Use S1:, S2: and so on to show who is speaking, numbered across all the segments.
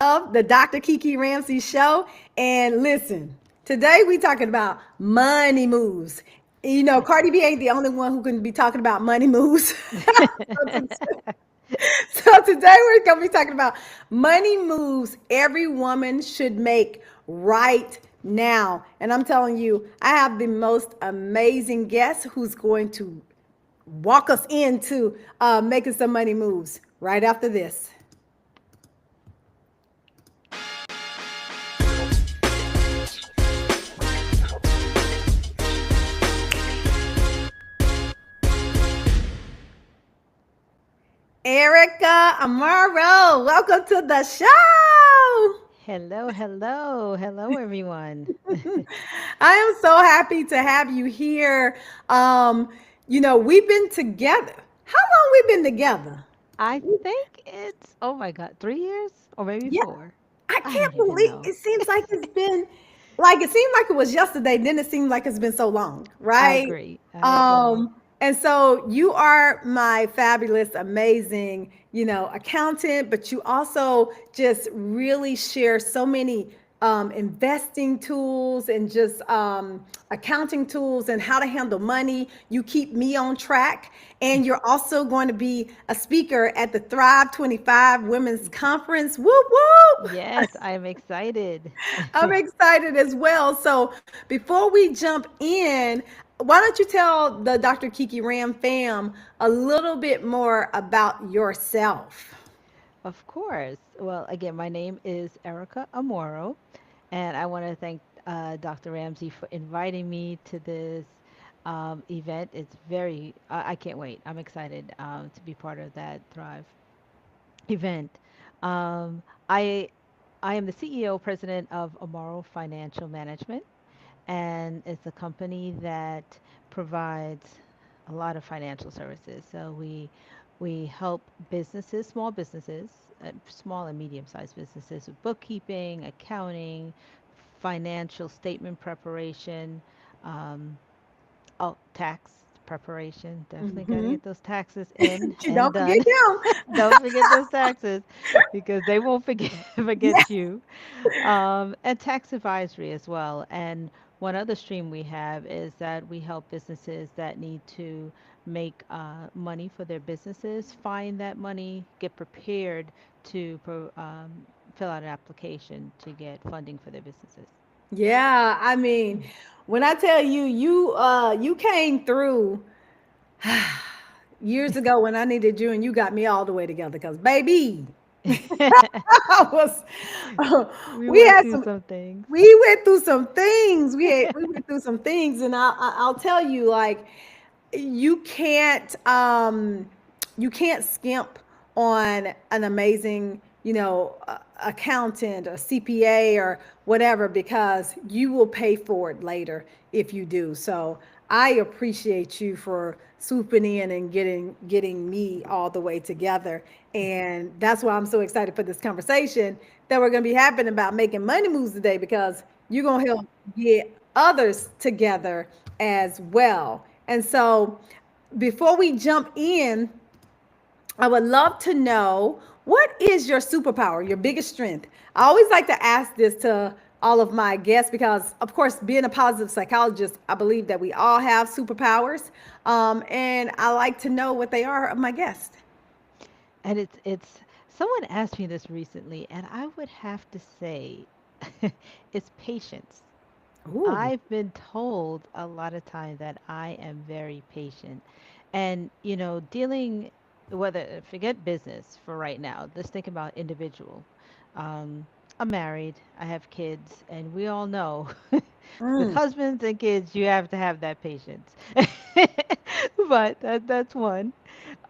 S1: of the Dr. Kiki Ramsey Show. And listen, today we talking about money moves. You know, Cardi B ain't the only one who can be talking about money moves. So today we're going to be talking about money moves every woman should make right now. And I'm telling you, I have the most amazing guest who's going to walk us into making some money moves right after this. Erika Amoro, welcome to the show.
S2: Hello, hello, hello, everyone.
S1: I am so happy to have you here. We've been together. How long we been together?
S2: I think it's, oh my God, 3 years or maybe
S1: Yeah,
S2: four.
S1: I
S2: I
S1: can't
S2: don't even
S1: believe
S2: know.
S1: it seems like it's been like it seemed like it was yesterday, then it seemed like it's been so long,
S2: I
S1: right?
S2: agree. I agree.
S1: And so you are my fabulous, amazing, accountant, but you also just really share so many investing tools and just accounting tools and how to handle money. You keep me on track. And you're also going to be a speaker at the Thrive 25 Women's Conference. Whoop, whoop.
S2: Yes, I'm excited.
S1: I'm excited as well. So before we jump in, why don't you tell the Dr. Kiki Ram fam a little bit more about yourself?
S2: Of course. Well, again, my name is Erika Amoro, and I want to thank Dr. Ramsey for inviting me to this event. It's I can't wait. I'm excited to be part of that Thrive event. Um, I I am the CEO, president of Amaro Financial Management, and it's a company that provides a lot of financial services. So we help businesses, small and medium-sized businesses with bookkeeping, accounting, financial statement preparation, um, oh, tax preparation. Definitely got to
S1: Mm-hmm.
S2: get those taxes in and
S1: Don't forget
S2: done.
S1: them.
S2: Don't forget those taxes because they won't forget
S1: Yeah.
S2: forget you. And tax advisory as well. And one other stream we have is that we help businesses that need to make money for their businesses find that money, get prepared to fill out an application to get funding for their businesses.
S1: Yeah, I mean, when I tell you you came through years ago when I needed you and you got me all the way together because baby, I was
S2: We
S1: we
S2: went
S1: had
S2: through
S1: some
S2: some things.
S1: we went through some things. We went through some things, and I'll tell you, like, you can't you can't skimp on an amazing accountant or CPA or whatever because you will pay for it later if you do. So I appreciate you for swooping in and getting me all the way together. And that's why I'm so excited for this conversation that we're going to be having about making money moves today because you're going to help get others together as well. And so before we jump in, I would love to know what is your superpower, your biggest strength? I always like to ask this to all of my guests because, of course, being a positive psychologist, I believe that we all have superpowers. And I like to know what they are of my guests.
S2: And it's someone asked me this recently, and I would have to say it's patience.
S1: Ooh.
S2: I've been told a lot of time that I am very patient. And, dealing, whether, forget business for right now, let's think about individual. Um, I'm married, I have kids, and we all know with
S1: Mm.
S2: husbands and kids, you have to have that patience. But that's one.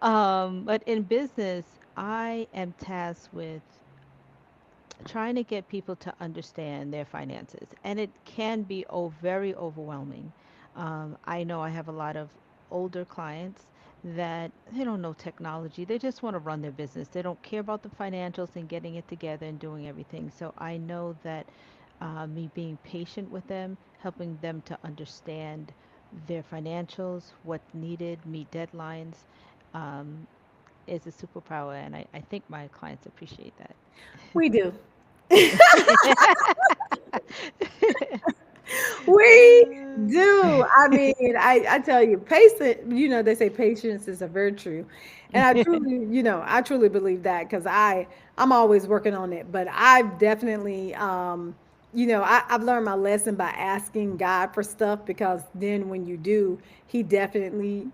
S2: But in business, I am tasked with trying to get people to understand their finances, and it can be very overwhelming. I know I have a lot of older clients that they don't know technology. They just want to run their business. They don't care about the financials and getting it together and doing everything. So I know that me being patient with them, helping them to understand their financials, what's needed, meet deadlines, um, is a superpower. And I think my clients appreciate that.
S1: We do. We
S2: Uh,
S1: do. I mean, I tell you, patience, they say patience is a virtue. And I truly, I truly believe that because I'm always working on it. But I've definitely, I've learned my lesson by asking God for stuff because then when you do, He definitely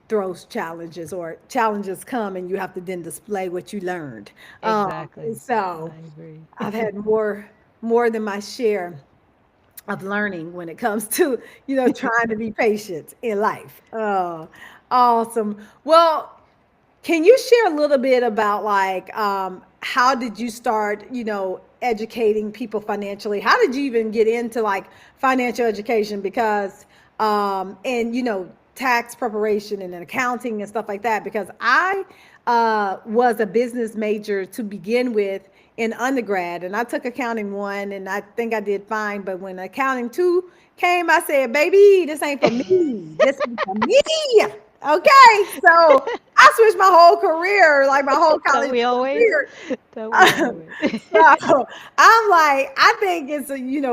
S1: throws challenges or challenges come and you have to then display what you learned.
S2: exactly.
S1: So
S2: I agree.
S1: I've had more than my share of learning when it comes to trying to be patient in life. Oh, awesome. Well, can you share a little bit about like how did you start, educating people financially? How did you even get into like financial education? Because and tax preparation and accounting and stuff like that. Because I was a business major to begin with in undergrad, and I took accounting one, and I think I did fine. But when accounting two came, I said, "Baby, this ain't for me. This ain't for me." Okay, so I switched my whole career, like my whole
S2: Don't
S1: college
S2: we always?
S1: career.
S2: Don't we always?
S1: So I'm like, I think it's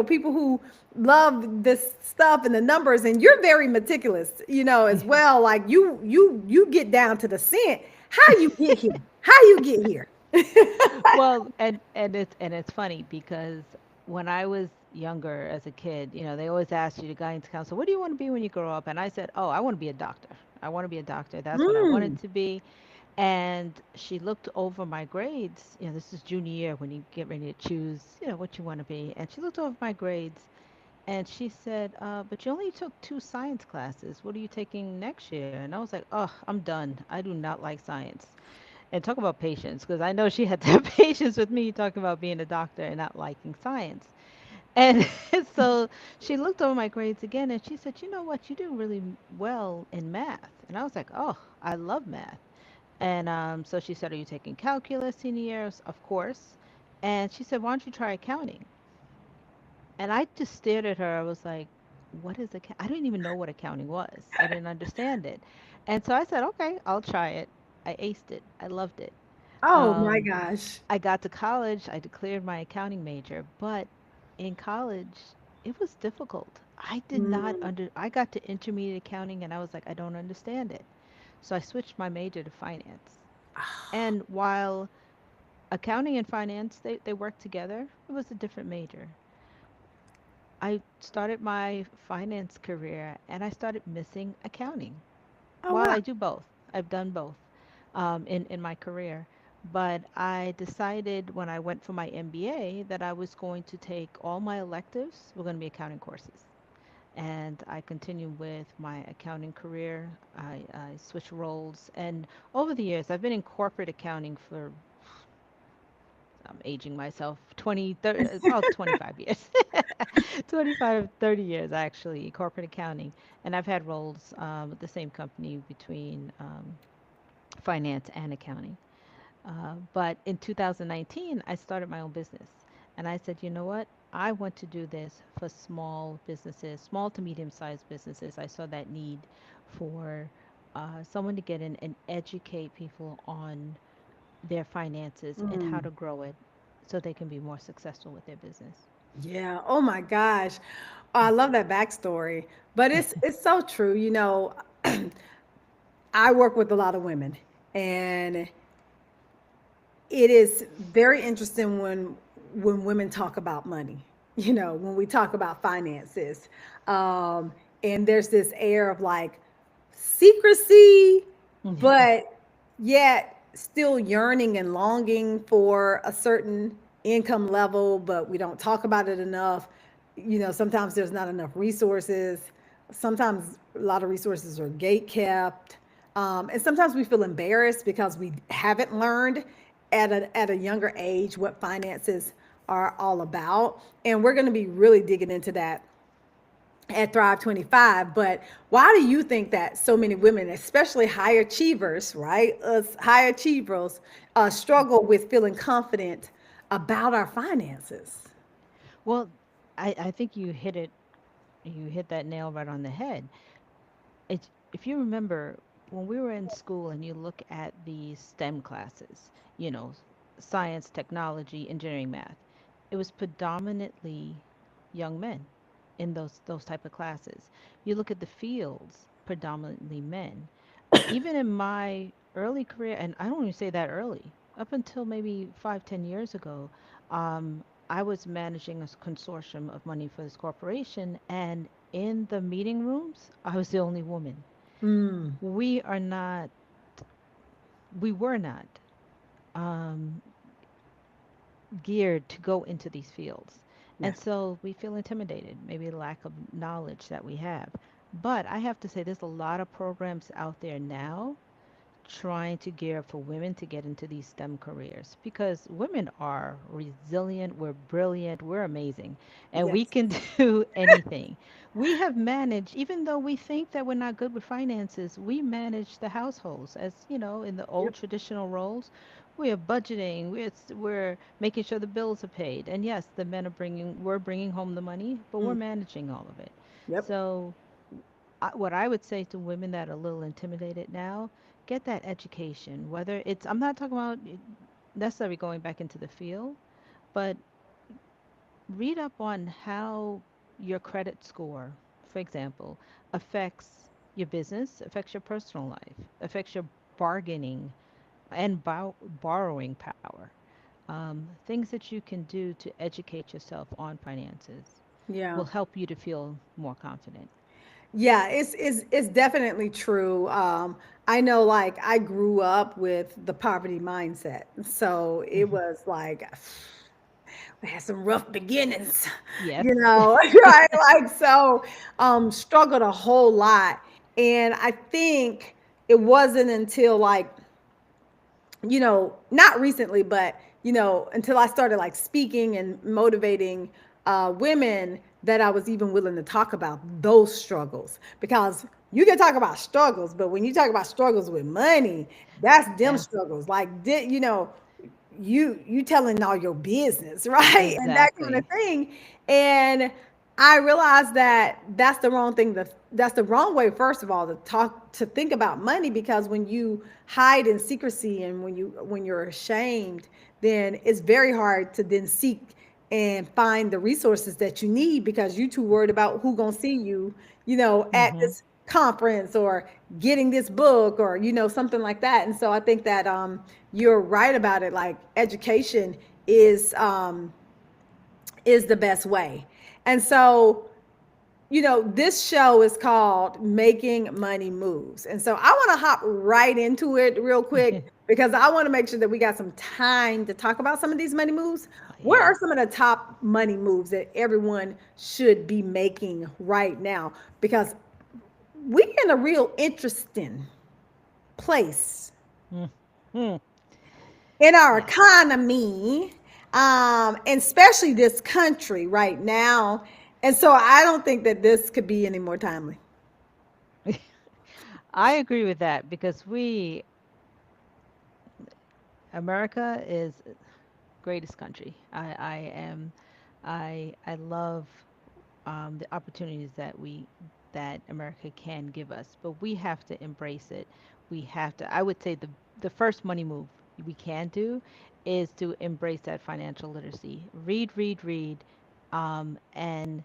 S1: people who love this stuff and the numbers, and you're very meticulous, as well. Like you get down to the cent. How you get here? How you get here?
S2: Well, and it's funny because when I was younger as a kid, they always asked you to guidance counselor, what do you want to be when you grow up? And I said, oh, I want to be a doctor. I want to be a doctor. That's what I wanted
S1: Mm.
S2: to be. And she looked over my grades. This is junior year when you get ready to choose, what you want to be. And she looked over my grades and she said, but you only took two science classes. What are you taking next year? And I was like, oh, I'm done. I do not like science. And talk about patience, because I know she had to have patience with me talking about being a doctor and not liking science. And so she looked over my grades again and she said, you know what, you do really well in math. And I was like, oh, I love math. And so she said, are you taking calculus senior years? Of course. And she said, why don't you try accounting? And I just stared at her. I was like, what is account? I didn't even know what accounting was. I didn't understand it. And so I said, okay, I'll try it. I aced it. I loved it.
S1: Oh my
S2: Um,
S1: gosh.
S2: I got to college, I declared my accounting major, but in college, it was difficult. I did not
S1: Mm.
S2: I got to intermediate accounting and I was like, I don't understand it. So I switched my major to finance. And while accounting and finance, they work together, it was a different major. I started my finance career and I started missing accounting.
S1: Oh
S2: Well,
S1: wow.
S2: I do both. I've done both in my career. But I decided when I went for my MBA that I was going to take all my electives were going to be accounting courses. And I continued with my accounting career. I switched roles. And over the years, I've been in corporate accounting for, I'm aging myself, 20, 30, about 25 years. 25, 30 years actually, corporate accounting. And I've had roles with the same company between finance and accounting. But in 2019, I started my own business. And I said, you know what? I want to do this for small businesses, small to medium sized businesses. I saw that need for someone to get in and educate people on their finances and how
S1: Mm.
S2: to grow it so they can be more successful with their business.
S1: Yeah. Oh my gosh. Oh, I love that backstory. But it's so true. I work with a lot of women, and it is very interesting when women talk about money. When we talk about finances, and there's this air of like secrecy, but yet still yearning and longing for a certain income level, but we don't talk about it enough. Sometimes there's not enough resources. Sometimes a lot of resources are gate kept. And sometimes we feel embarrassed because we haven't learned at a younger age what finances are all about. And we're going to be really digging into that at Thrive 25. But why do you think that so many women, especially high achievers, right? Us high achievers, struggle with feeling confident about our finances?
S2: Well, I think you hit that nail right on the head. If you remember when we were in school and you look at the STEM classes, you know, science, technology, engineering, math. It was predominantly young men in those type of classes. You look at the fields, predominantly men. Even in my early career, and I don't even say that early, up until maybe 5, 10 years ago, I was managing a consortium of money for this corporation, and in the meeting rooms, I was the only woman.
S1: Mm,
S2: We are not, we were not um, geared to go into these fields.
S1: yeah.
S2: And so we feel intimidated, maybe lack of knowledge that we have. But I have to say, there's a lot of programs out there now trying to gear up for women to get into these STEM careers because women are resilient, we're brilliant, we're amazing, and we
S1: Yes.
S2: can do anything. We have managed, even though we think that we're not good with finances, we manage the households as, in the old
S1: Yep.
S2: traditional roles. We are budgeting, we're making sure the bills are paid. And yes, the men are we're bringing home the money, but we're
S1: Mm,
S2: managing all of it.
S1: yep.
S2: So what I would say to women that are a little intimidated now, get that education. Whether it's, I'm not talking about necessarily going back into the field, but read up on how your credit score, for example, affects your business, affects your personal life, affects your bargaining and borrowing power. Things that you can do to educate yourself on finances
S1: Yeah.
S2: will help you to feel more confident.
S1: Yeah, it's definitely true. I know, like, I grew up with the poverty mindset, so it
S2: Hmm.
S1: was like we had some rough beginnings,
S2: Yes.
S1: you know, right? Like, so, struggled a whole lot, and I think it wasn't until, like, not recently, but until I started, like, speaking and motivating women, that I was even willing to talk about those struggles. Because you can talk about struggles, but when you talk about struggles with money, that's them
S2: Yeah,
S1: struggles. Like, you telling all your business, right? And that kind of
S2: exactly.
S1: thing. And I realized that that's the wrong thing. That's the wrong way, first of all, to think about money, because when you hide in secrecy and when you're ashamed, then it's very hard to then seek and find the resources that you need, because you're too worried about who gonna see you, at
S2: Hmm.
S1: this conference, or getting this book, or something like that. And so I think that you're right about it. Like, education is the best way. And so, this show is called Making Money Moves. And so I want to hop right into it real quick, because I want to make sure that we got some time to talk about some of these money moves. What
S2: Yeah.
S1: are some of the top money moves that everyone should be making right now? Because we're in a real interesting place
S2: Hmm.
S1: in our
S2: Yeah.
S1: economy, and especially this country right now. And so I don't think that this could be any more timely.
S2: I agree with that because America is greatest country. I love the opportunities that America can give us, but we have to embrace it. We have to. I would say the first money move we can do is to embrace that financial literacy. Read, read, read, and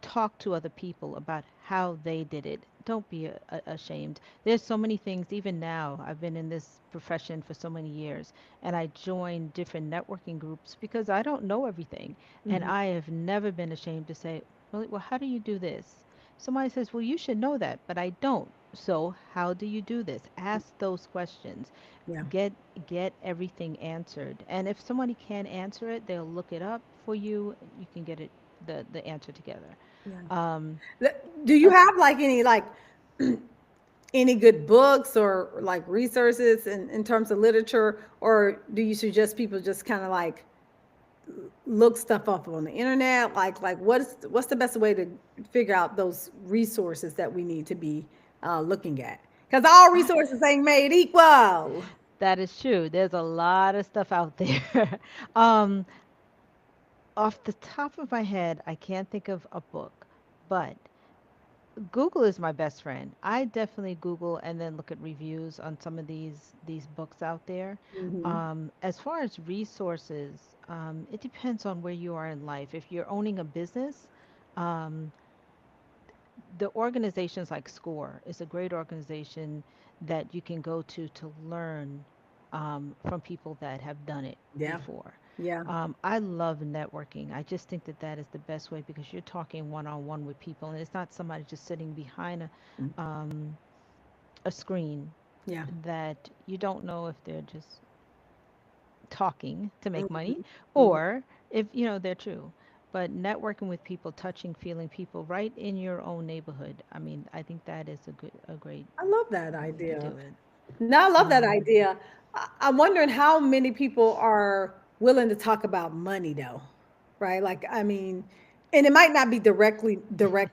S2: talk to other people about how they did it. Don't be ashamed. There's so many things, even now. I've been in this profession for so many years, and I join different networking groups because I don't know everything. And
S1: Mhm.
S2: I have never been ashamed to say, well, how do you do this? Somebody says, well, you should know that, but I don't. So, how do you do this? Ask those questions.
S1: Yeah.
S2: Get get everything answered. And if somebody can't answer it, they'll look it up for you. You can get it the answer together.
S1: Yeah.
S2: Um,
S1: Do you
S2: as,
S1: have, like, any, like, any good books or, like, resources in terms of literature, or do you suggest people just kind of, like, look stuff up on the internet? Like, what's the best way to figure out those resources that we need to be looking at? Because all
S2: I,
S1: resources ain't made equal.
S2: that is true. There's a lot of stuff out there. um, Off the top of my head, I can't think of a book, but Google is my best friend. I definitely Google and then look at reviews on some of these books out there.
S1: Hmm.
S2: As far as resources, it depends on where you are in life. If you're owning a business, um, the organizations like SCORE is a great organization that you can go to learn from people that have done it
S1: Yeah.
S2: before.
S1: Yeah.
S2: I love networking. I just think that that is the best way because you're talking one on one with people, and it's not somebody just sitting behind
S1: Mm.
S2: um, a screen
S1: Yeah.
S2: that you don't know if they're just talking to make money
S1: Hmm. Hmm.
S2: or if they're true. But networking with people, touching, feeling people right in your own neighborhood. I mean, I think that is a great
S1: I love that
S2: way to
S1: idea.
S2: do it.
S1: No, I love that
S2: Um,
S1: idea. I'm wondering how many people are willing to talk about money though, right? Like, I mean, and it might not be direct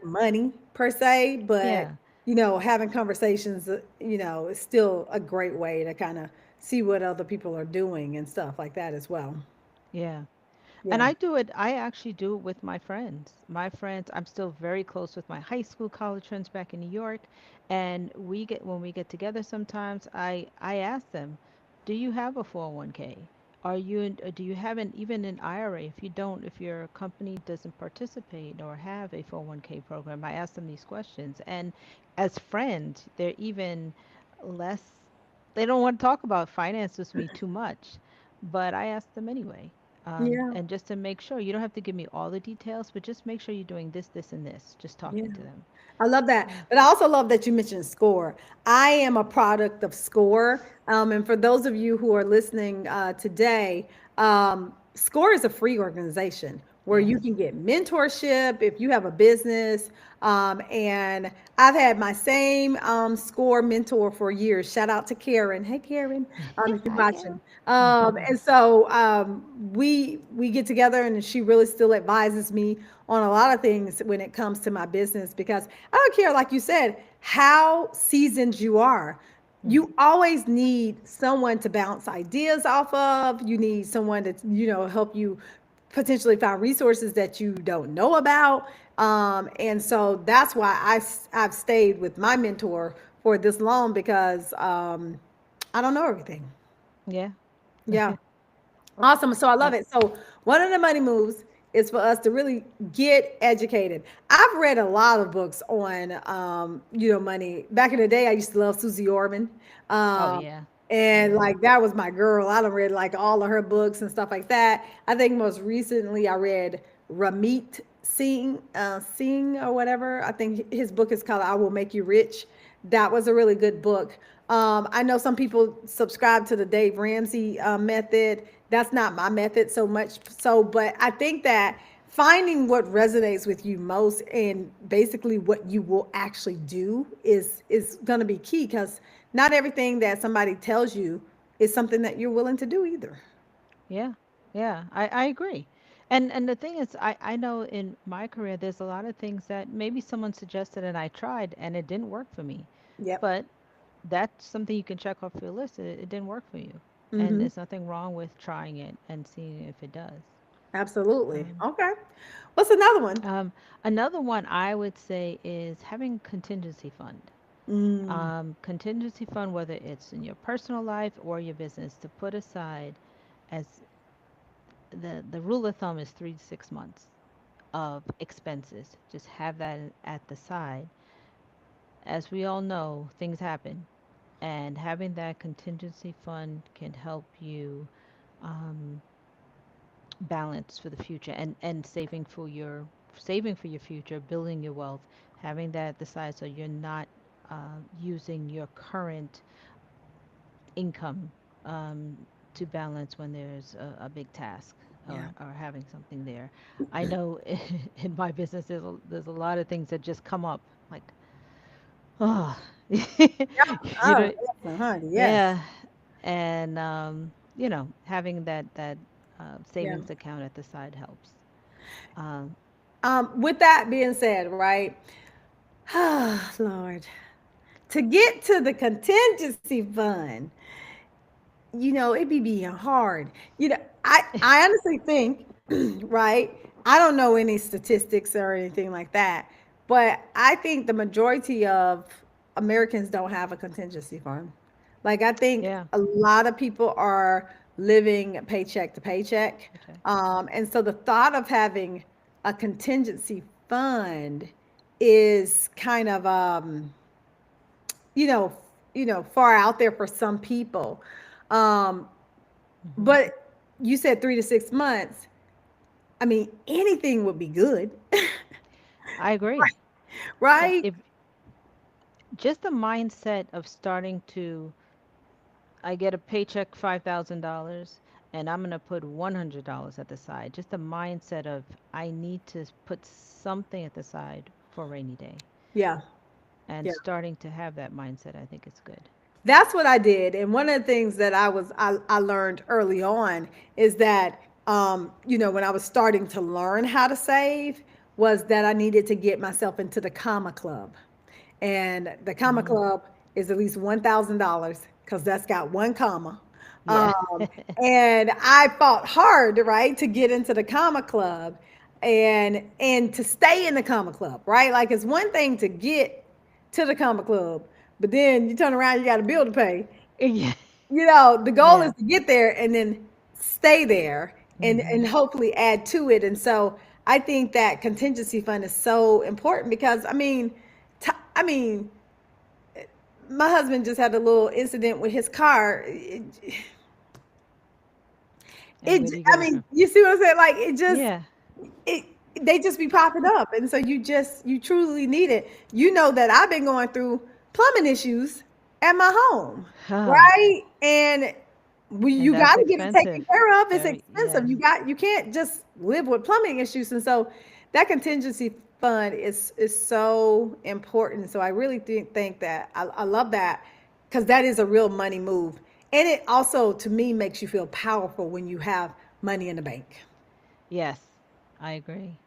S1: money per se, but
S2: yeah,
S1: having conversations, is still a great way to kind of see what other people are doing and stuff like that as well.
S2: yeah. And
S1: Yeah.
S2: I do it, I actually do it with my friends. My friends, I'm still very close with my high school, college friends back in New York. And when we get together sometimes, I ask them, do you have a 401k? Do you have even an IRA? If you don't, if your company doesn't participate or have a 401k program, I ask them these questions. And as friends, they're even less, they don't want to talk about finances with me too much, but I ask them anyway.
S1: Yeah.
S2: And just to make sure, you don't have to give me all the details, but just make sure you're doing this, this, and this, just
S1: Yeah.
S2: talking to them.
S1: I love that.
S2: Yeah.
S1: But I also love that you mentioned SCORE. I am a product of SCORE. And for those of you who are listening today, SCORE is a free organization where
S2: Yes.
S1: you can get mentorship if you have a business. And I've had my same SCORE mentor for years. Shout out to Karen. Hey, Karen, if you're
S2: Hi,
S1: watching.
S2: Karen.
S1: And so we get together, and she really still advises me on a lot of things when it comes to my business because I don't care, like you said, how seasoned you are.
S2: Mm.
S1: You always need someone to bounce ideas off of. You need someone to, help you potentially find resources that you don't know about. And so that's why I've stayed with my mentor for this long because I don't know everything.
S2: Yeah.
S1: Yeah. Awesome. So I love
S2: Uh,
S1: it. So one of the money moves is for us to really get educated. I've read a lot of books on, money. Back in the day, I used to love Susie Orman.
S2: oh,
S1: Um,
S2: yeah.
S1: and
S2: Yeah.
S1: like that was my girl. I done read like all of her books and stuff like that. I think most recently I read Ramit Singh or whatever. I think his book is called "I Will Make You Rich." That was a really good book. I know some people subscribe to the Dave Ramsey method. That's not my method so much. So, but I think that finding what resonates with you most and basically what you will actually do is going to be key because not everything that somebody tells you is something that you're willing to do either.
S2: Yeah. Yeah. I agree. And the thing is, I know in my career, there's a lot of things that maybe someone suggested and I tried and it didn't work for me.
S1: Yep.
S2: But that's something you can check off your list. It didn't work for you. And
S1: Mm-hmm.
S2: there's nothing wrong with trying it and seeing if it does.
S1: Absolutely.
S2: Um,
S1: Okay. What's another one?
S2: um, Another one I would say is having contingency fund.
S1: Mm,
S2: Contingency fund, whether it's in your personal life or your business, to put aside as the rule of thumb is 3 to 6 months of expenses. Just have that at the side. As we all know, things happen, and having that contingency fund can help you um, balance for the future and saving for your future, building your wealth, having that at the side so you're not using your current income to balance when there's a big task
S1: yeah.
S2: or having something there. I know in my business there's a lot of things that just come up like, oh, you
S1: Oh,
S2: know,
S1: yes, honey. Yes.
S2: yeah, and having that
S1: Yeah.
S2: savings account at the side helps. Um,
S1: With that being said, right? Lord, to get to the contingency fund, it be being hard. I honestly think, right? I don't know any statistics or anything like that, But I think the majority of Americans don't have a contingency fund. Like, I think
S2: Yeah.
S1: a lot of people are living paycheck to paycheck.
S2: Paycheck.
S1: And so the thought of having a contingency fund is kind of, you know, far out there for some people. Um,
S2: Hmm.
S1: but you said 3 to 6 months. I mean, anything would be good,
S2: I agree.
S1: right?
S2: If just the mindset of starting to, I get a paycheck $5,000 and I'm going to put $100 at the side. Just the mindset of I need to put something at the side for a rainy day.
S1: Yeah,
S2: And
S1: yeah.
S2: starting to have that mindset, I think is good.
S1: That's what I did. And one of the things that I learned early on is that, when I was starting to learn how to save, was that I needed to get myself into the comma club. And the comma
S2: Mm.
S1: club is at least $1,000 because that's got one comma.
S2: Yeah.
S1: Um, and I fought hard, right, to get into the comma club and to stay in the comma club, right? Like, it's one thing to get to the comma club, but then you turn around, you got a bill to pay.
S2: Yeah.
S1: The goal is
S2: Yeah.
S1: to get there and then stay there and
S2: Hmm.
S1: hopefully add to it. And so I think that contingency fund is so important because I mean, my husband just had a little incident with his car.
S2: And where do you
S1: I
S2: get it
S1: mean,
S2: from?
S1: you see what I'm saying? Like,
S2: Yeah.
S1: it, they just be popping up. And so you truly need it. You know that I've been going through plumbing issues at my home,
S2: Ah,
S1: right? And
S2: and
S1: you got
S2: that's
S1: to get it taken
S2: expensive.
S1: care of. It's
S2: Very, yes.
S1: expensive. You can't just live with plumbing issues. And so that contingency fund is so important. So I really think that I love that because that is a real money move. And it also, to me, makes you feel powerful when you have money in the bank.
S2: Yes, I agree.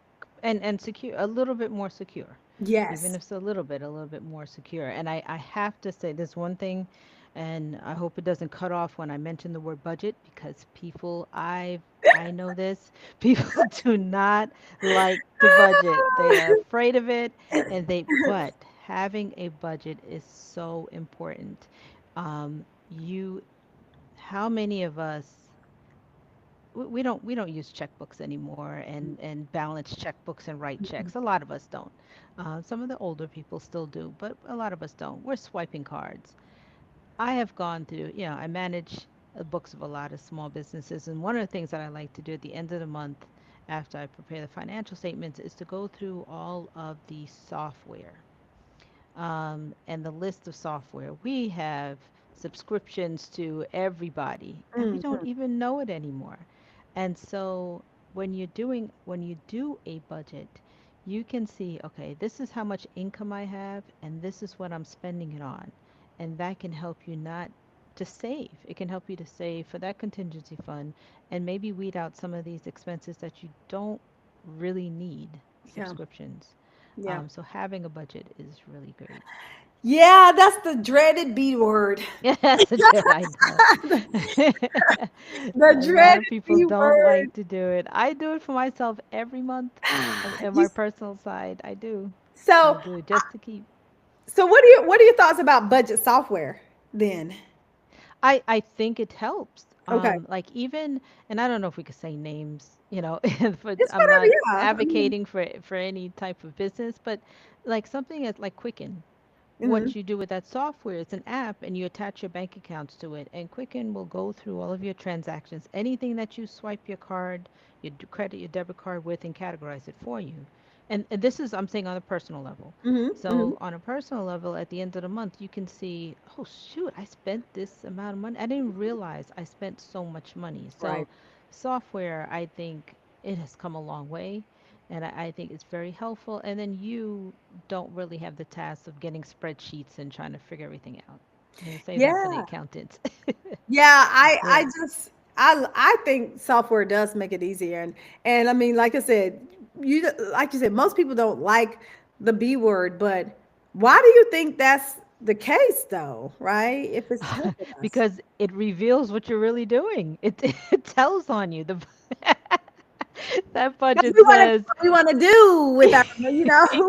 S2: And secure, a little bit more secure. Even
S1: Yes.
S2: if it's a little bit more secure. And I have to say this one thing, and I hope it doesn't cut off when I mention the word budget because I know this. People do not like the budget. They are afraid of it but having a budget is so important. You how many of us we don't use checkbooks anymore and balance checkbooks and write checks. A lot of us don't. Some of the older people still do, but a lot of us don't. We're swiping cards. I have gone through, I manage the books of a lot of small businesses, and one of the things that I like to do at the end of the month after I prepare the financial statements is to go through all of the software and the list of software. We have subscriptions to everybody, and we don't
S1: Mhm.
S2: even know it anymore. And so when you do a budget, you can see, okay, this is how much income I have, and this is what I'm spending it on. And that can help you not to save. It can help you to save for that contingency fund and maybe weed out some of these expenses that you don't really need
S1: Yeah.
S2: subscriptions.
S1: Yeah.
S2: So having a budget is really great.
S1: Yeah, that's the dreaded B word.
S2: Yeah, that's a dread, I know.
S1: The
S2: A lot of
S1: dreaded
S2: people
S1: B
S2: don't
S1: word.
S2: like to do it. I do it for myself every month on
S1: You,
S2: my personal side. I do. I
S1: so,
S2: do just to keep.
S1: what are your thoughts about budget software then?
S2: I think it helps.
S1: Okay.
S2: Like even, and I don't know if we could say names, but
S1: It's
S2: I'm
S1: whatever.
S2: not
S1: Yeah. I mean,
S2: advocating for any type of business, but like something like Quicken.
S1: mhm.
S2: What you do with that software, it's an app and you attach your bank accounts to it, and Quicken will go through all of your transactions, anything that you swipe your card, credit, your debit card with, and categorize it for you. And this is, I'm saying, on a personal level.
S1: Mhm. Mhm.
S2: So on a personal level, at the end of the month, you can see, oh shoot, I spent this amount of money. I didn't realize I spent so much money.
S1: Right.
S2: So software, I think it has come a long way. And I think it's very helpful. And then you don't really have the task of getting spreadsheets and trying to figure everything out. Save that for the
S1: Yeah.
S2: accountants.
S1: Yeah, I
S2: Yeah.
S1: just I think software does make it easier, and I mean, like I said, like you said, most people don't like the B word, but why do you think that's the case though, right? If it's helping us.
S2: Because it reveals what you're really doing. It it tells on you. The That
S1: Because
S2: budget
S1: we want to do
S2: says
S1: what we want to do with our,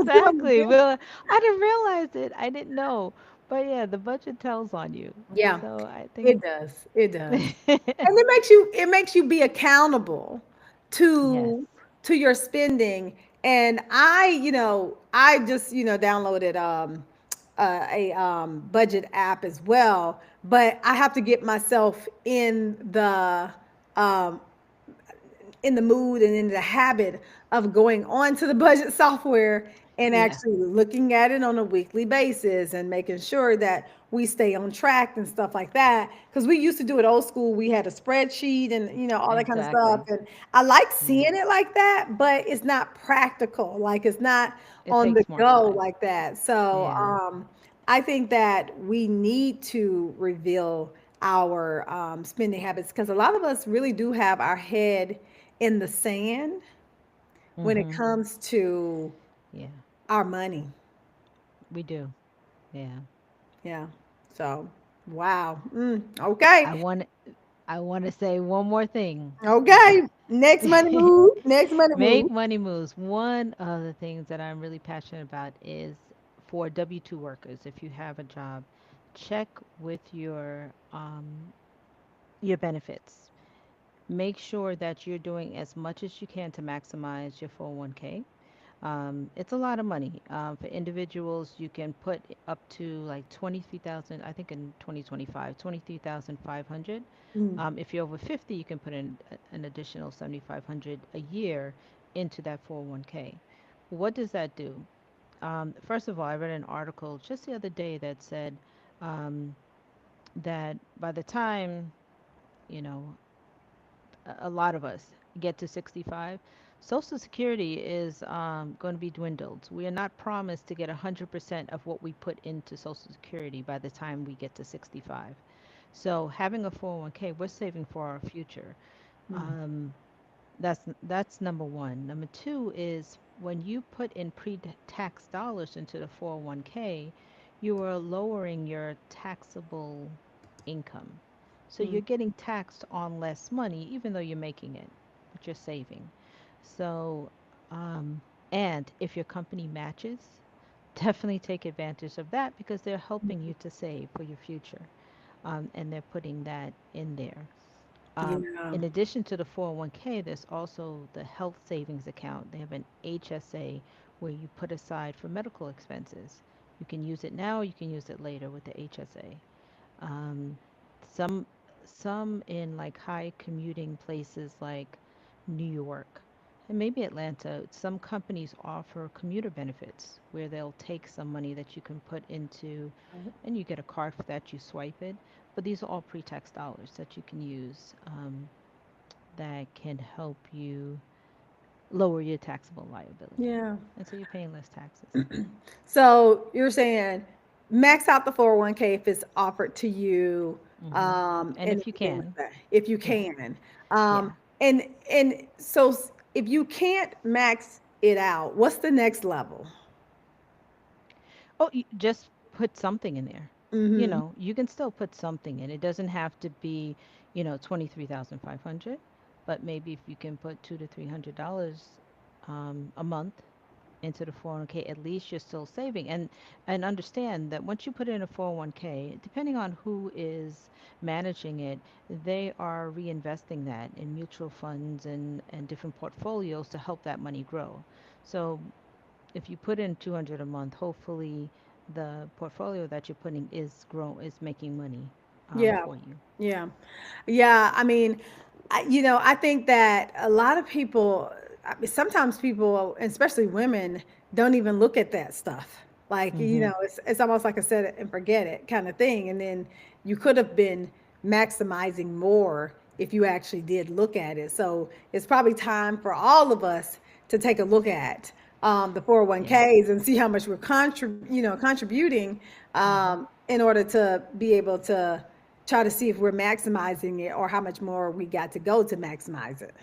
S1: we want to
S2: exactly.
S1: do.
S2: Well, I didn't realize it. I didn't know. But yeah, the budget tells on you.
S1: Yeah,
S2: So I think
S1: it does. It does. And it makes you be accountable
S2: yes.
S1: to your spending. And I just downloaded a budget app as well, but I have to get myself um, in the mood and in the habit of going on to the budget software and
S2: Yeah.
S1: actually looking at it on a weekly basis and making sure that we stay on track and stuff like that. Because we used to do it old school. We had a spreadsheet and all that kind of stuff.
S2: Exactly.
S1: And I like
S2: Yeah.
S1: seeing it like that, but it's not practical. Like it's not
S2: It
S1: on the
S2: takes more
S1: go
S2: time.
S1: like that. So
S2: Yeah.
S1: I think that we need to reveal our spending habits because a lot of us really do have our head in the sand when it
S2: Mhm.
S1: comes to
S2: Yeah.
S1: our money.
S2: We do. Yeah.
S1: Yeah. So, wow. Okay.
S2: I want I want to say one more thing.
S1: Okay. Next money move. Next money
S2: Make
S1: move.
S2: money moves. One of the things that I'm really passionate about is for W-2 workers. If you have a job, check with your benefits. Make sure that you're doing as much as you can to maximize your 401k. It's a lot of money. For individuals, you can put up to like 23,000, I think in 2025, 23,500.
S1: Mm,
S2: If you're over 50, you can put in an additional 7,500 a year into that 401k. What does that do? First of all, I read an article just the other day that said um, that by the time, you know, a lot of us get to 65, Social Security is going to be dwindled. We are not promised to get 100% of what we put into Social Security by the time we get to 65. So having a 401k, we're saving for our future.
S1: mm,
S2: Um, that's number one. Number two is when you put in pre-tax dollars into the 401k, you are lowering your taxable income. So
S1: mm.
S2: you're getting taxed on less money, even though you're making it, but you're saving. So, um, and if your company matches, definitely take advantage of that because they're helping you to save for your future. And they're putting that in there.
S1: Yeah.
S2: In addition to the 401k, there's also the health savings account. They have an HSA where you put aside for medical expenses. You can use it now, you can use it later with the HSA. Um, some some in like high commuting places like New York and maybe Atlanta, some companies offer commuter benefits where they'll take some money that you can put into and you get a card for that, you swipe it. But these are all pre-tax dollars that you can use that can help you lower your taxable liability.
S1: Yeah.
S2: And so you're paying less taxes.
S1: So you're saying max out the 401k if it's offered to you,
S2: Hmm. And
S1: and
S2: if you
S1: everything like
S2: can,
S1: that, if you
S2: yeah,
S1: can.
S2: yeah.
S1: And so if you can't max it out, what's the next level?
S2: Oh, you just put something in there. You
S1: Mm-hmm.
S2: know, you can still put something in. It doesn't have to be, 23,500, but maybe if you can put $200 to $300 a month into the 401k, at least you're still saving. And understand that once you put in a 401k, depending on who is managing it, they are reinvesting that in mutual funds and different portfolios to help that money grow. So if you put in 200 a month, hopefully the portfolio that you're putting is making money
S1: Yeah,
S2: for you.
S1: yeah, yeah. I mean, I think that a lot of people, I mean, sometimes people, especially women, don't even look at that stuff. Like,
S2: Mm-hmm.
S1: it's almost like a set it and forget it kind of thing. And then you could have been maximizing more if you actually did look at it. So it's probably time for all of us to take a look at the
S2: Yeah.
S1: 401ks and see how much we're contributing
S2: Mm-hmm.
S1: in order to be able to try to see if we're maximizing it or how much more we got to go to maximize it.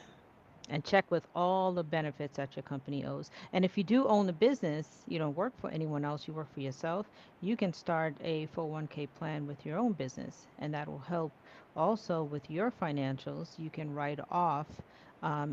S2: And check with all the benefits that your company owes. And if you do own a business, you don't work for anyone else, you work for yourself, you can start a 401k plan with your own business. And that will help also with your financials. You can write off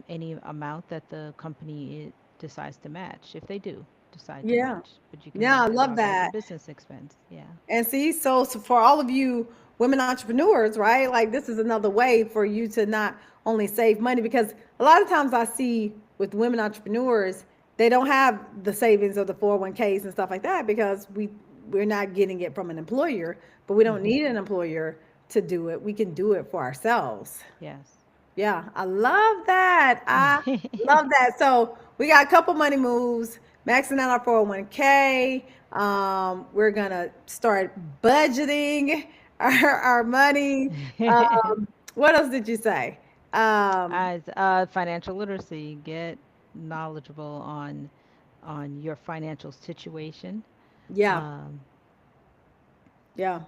S2: any amount that the company decides to match, if they do decide to
S1: Yeah.
S2: match. But you can
S1: Yeah, I
S2: write that
S1: love
S2: off as a
S1: that.
S2: business expense. Yeah.
S1: And see, so for all of you women entrepreneurs, right? Like this is another way for you to not only save money because a lot of times I see with women entrepreneurs, they don't have the savings of the 401ks and stuff like that because we're not getting it from an employer, but we don't
S2: Hmm.
S1: need an employer to do it. We can do it for ourselves.
S2: Yes.
S1: Yeah, I love that. I love that. So we got a couple money moves, maxing out our 401k. We're gonna start budgeting our money. What else did you say? Um,
S2: As financial literacy, get knowledgeable on your financial situation.
S1: yeah,
S2: Um,
S1: yeah.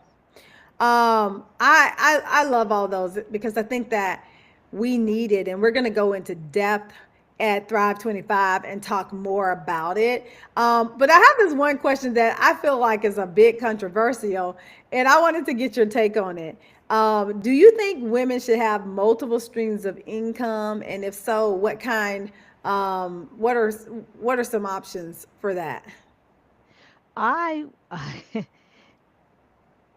S1: I love all those because I think that we need it, and we're going to go into depth at Thrive 25 and talk more about it. But I have this one question that I feel like is a bit controversial, and I wanted to get your take on it. Do you think women should have multiple streams of income, and if so, what kind? What are some options for that?
S2: I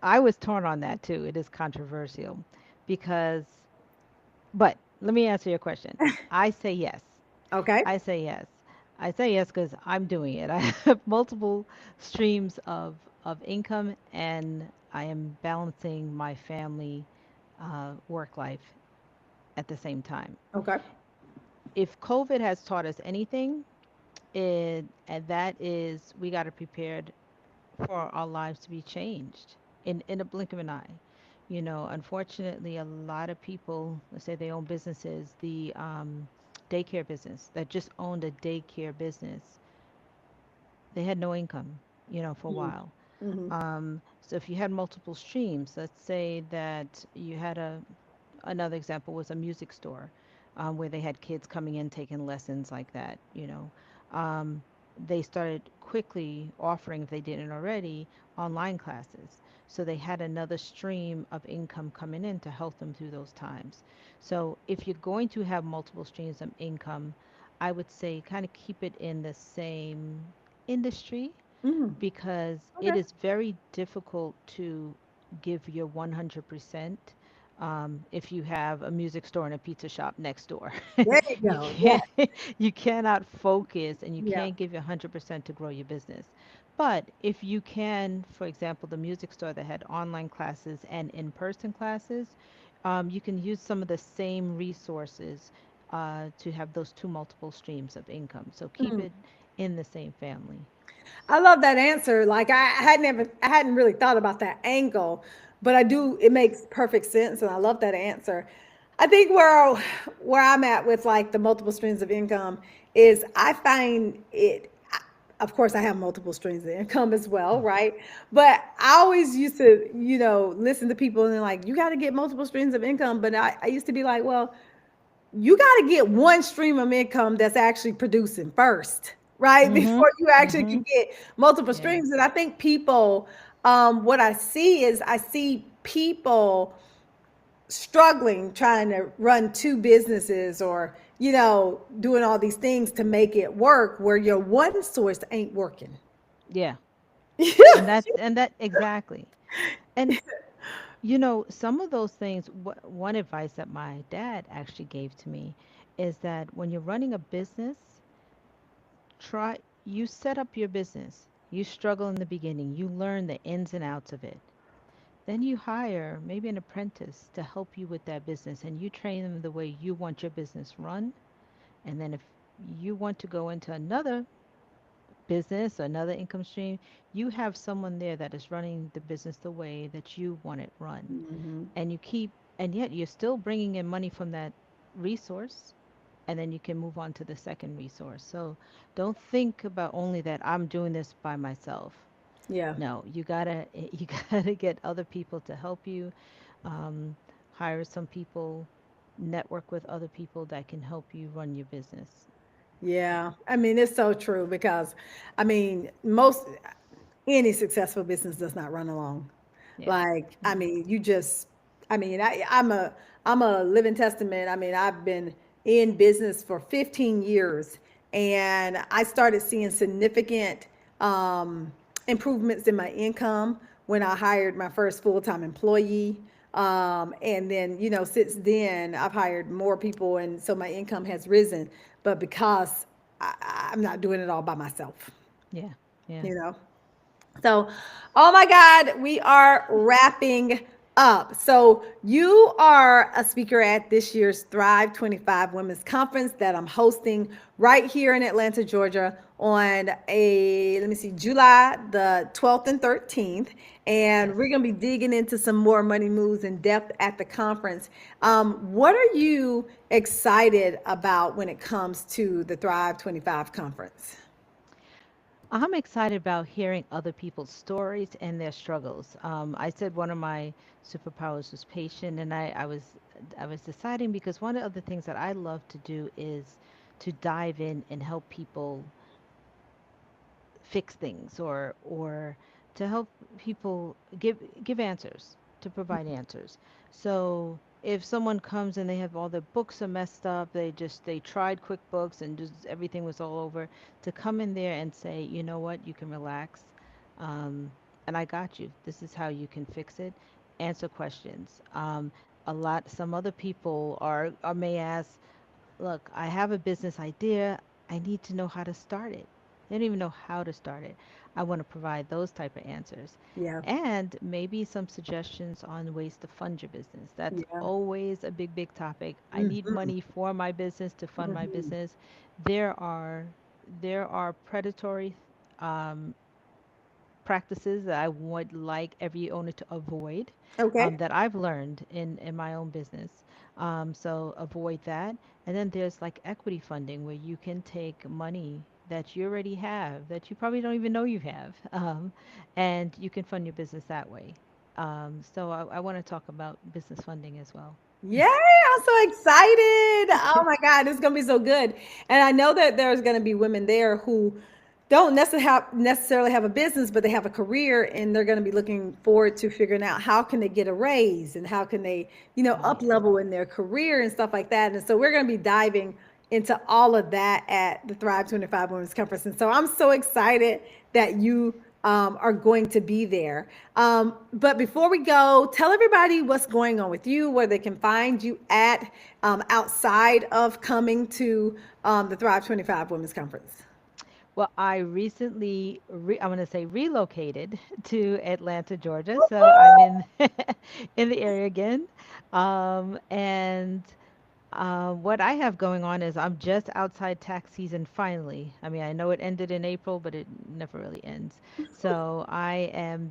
S2: I was torn on that too. It is controversial because, but let me answer your question. I say yes.
S1: Okay.
S2: I say yes. I say yes because I'm doing it. I have multiple streams of income, and I am balancing my family work life at the same time.
S1: Okay.
S2: If COVID has taught us anything, and that is we got to prepare for our lives to be changed in a blink of an eye. You know, unfortunately, a lot of people, let's say they own businesses, the daycare business that just owned a daycare business, they had no income, you know, for a while. So if you had multiple streams, let's say that you had another example was a music store where they had kids coming in taking lessons like that, you know. Um, they started quickly offering, if they didn't already, online classes. So they had another stream of income coming in to help them through those times. So if you're going to have multiple streams of income, I would say kind of keep it in the same industry because it
S1: Okay.
S2: is very difficult to give your 100% if you have a music store and a pizza shop next door.
S1: There you
S2: You
S1: go. Yeah.
S2: can't, you cannot focus and you
S1: Yeah.
S2: can't give your 100% to grow your business. But if you can, for example, the music store that had online classes and in-person classes, you can use some of the same resources to have those two multiple streams of income. So keep it in the same family.
S1: I love that answer. Like I hadn't really thought about that angle, but I do. It makes perfect sense, and I love that answer. I think where I'm at with like the multiple streams of income is I find it. Of course, I have multiple streams of income as well, right? But I always used to, listen to people and they're like, you got to get multiple streams of income. But I used to be like, well, you got to get one stream of income that's actually producing first, right?
S2: Mm-hmm.
S1: Before you actually
S2: Mm-hmm.
S1: can get multiple
S2: Yes.
S1: streams. And I think people, what I see is I see people struggling trying to run two businesses or, doing all these things to make it work where your one source ain't working.
S2: Yeah.
S1: Yeah.
S2: And that exactly. And you know, some of those things, one advice that my dad actually gave to me is that when you're running a business, try you set up your business. You struggle in the beginning. You learn the ins and outs of it. Then you hire maybe an apprentice to help you with that business and you train them the way you want your business run. And then if you want to go into another business, another income stream, you have someone there that is running the business the way that you want it run. And you keep, and yet you're still bringing in money from that resource, and then you can move on to the second resource. So don't think about only that I'm doing this by myself.
S1: Yeah.
S2: No, you gotta you gotta get other people to help you, um, hire some people, network with other people that can help you run your business.
S1: Yeah. I mean, it's so true because, I mean, any successful business does not run alone.
S2: Yeah.
S1: Like, I
S2: Mm.
S1: mean, I mean, I'm a living testament. I mean, I've been in business for 15 years, and I started seeing significant improvements in my income when I hired my first full time employee. And then, since then, I've hired more people, and so my income has risen. But because I'm not doing it all by myself,
S2: Yeah. Yeah.
S1: you know. So, oh my God, we are wrapping up. So, you are a speaker at this year's Thrive 25 Women's Conference that I'm hosting right here in Atlanta, Georgia on let me see, July the 12th and 13th. And
S2: Yes.
S1: we're going to be digging into some more money moves in depth at the conference. What are you excited about when it comes to the Thrive 25 conference?
S2: I'm excited about hearing other people's stories and their struggles. I said one of my superpowers was patient, and I was deciding because one of the things that I love to do is to dive in and help people fix things, or to help people give answers, to provide answers. So if someone comes and they have all their books are messed up, they tried QuickBooks and just everything was all over, to come in there and say, you know what, you can relax, um, and I got you. This is how you can fix it. Answer questions. Some other people are may ask, look, I have a business idea. I need to know how to start it. They don't even know how to start it. I want to provide those type of answers.
S1: Yeah,
S2: And maybe some suggestions on ways to fund your business. That's
S1: yeah.
S2: always a big topic. I need
S1: Hmm.
S2: money for my business to fund my
S1: Hmm.
S2: business. There are there are predatory um, practices that I would like every owner to avoid,
S1: Okay.
S2: that I've learned in my own business. So avoid that. And then there's like equity funding where you can take money that you already have that you probably don't even know you have, and you can fund your business that way. So I want to talk about business funding as well.
S1: Yay, I'm so excited. Oh my God, this is going to be so good. And I know that there's going to be women there who don't necessarily have a business, but they have a career, and they're going to be looking forward to figuring out how can they get a raise and how can they,
S2: Oh
S1: up
S2: yeah.
S1: level in their career and stuff like that. And so we're going to be diving into all of that at the Thrive 25 Women's Conference. And so I'm so excited that you are going to be there. But before we go, tell everybody what's going on with you, where they can find you at, outside of coming to the Thrive 25 Women's Conference.
S2: Well, I recently, I'm going to say relocated to Atlanta, Georgia. So I'm in in the area again. And what I have going on is I'm just outside tax season finally. I mean, I know it ended in April, but it never really ends. So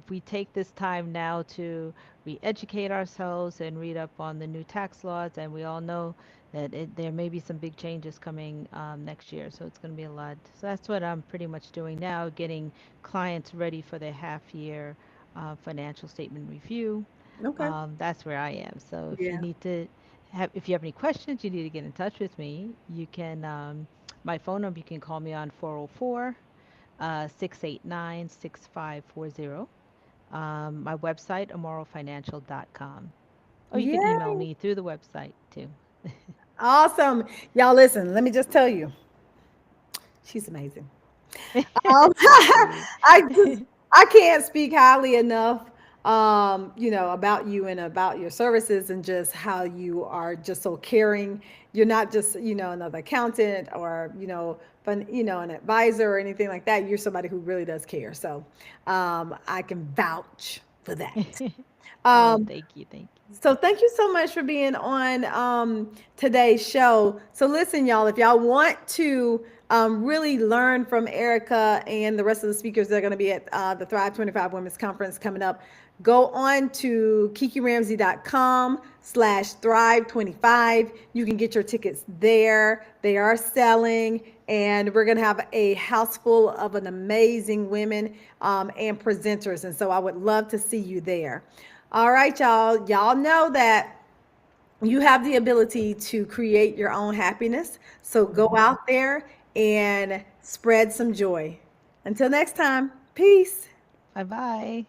S2: we take this time now to re-educate ourselves and read up on the new tax laws. And we all know that there may be some big changes coming next year. So it's going to be a lot. So that's what I'm pretty much doing now, getting clients ready for their half year financial statement review.
S1: Okay.
S2: That's where I am. So
S1: Yeah.
S2: if you have any questions, you need to get in touch with me. You can, my phone number, you can call me on 404 689 6540. My website, amorofinancial.com. Or you can email
S1: Yay.
S2: me through the website too.
S1: Awesome. Y'all listen, let me just tell you, she's amazing.
S2: Thank you.
S1: I just I can't speak highly enough, about you and about your services and just how you are just so caring. You're not just, another accountant or, an advisor or anything like that. You're somebody who really does care. So I can vouch for that.
S2: Oh,
S1: Um,
S2: thank you. Thank you.
S1: so thank you so much for being on today's show. So listen, y'all, if y'all want to really learn from Erica and the rest of the speakers that are going to be at the Thrive 25 Women's Conference coming up, go on to kikiramsey.com/thrive25. You can get your tickets there. They are selling, and we're going to have a house full of an amazing women and presenters. And so I would love to see you there. All right, y'all. Y'all know that you have the ability to create your own happiness. So go
S2: Hmm.
S1: out there and spread some joy. Until next time, peace.
S2: Bye bye.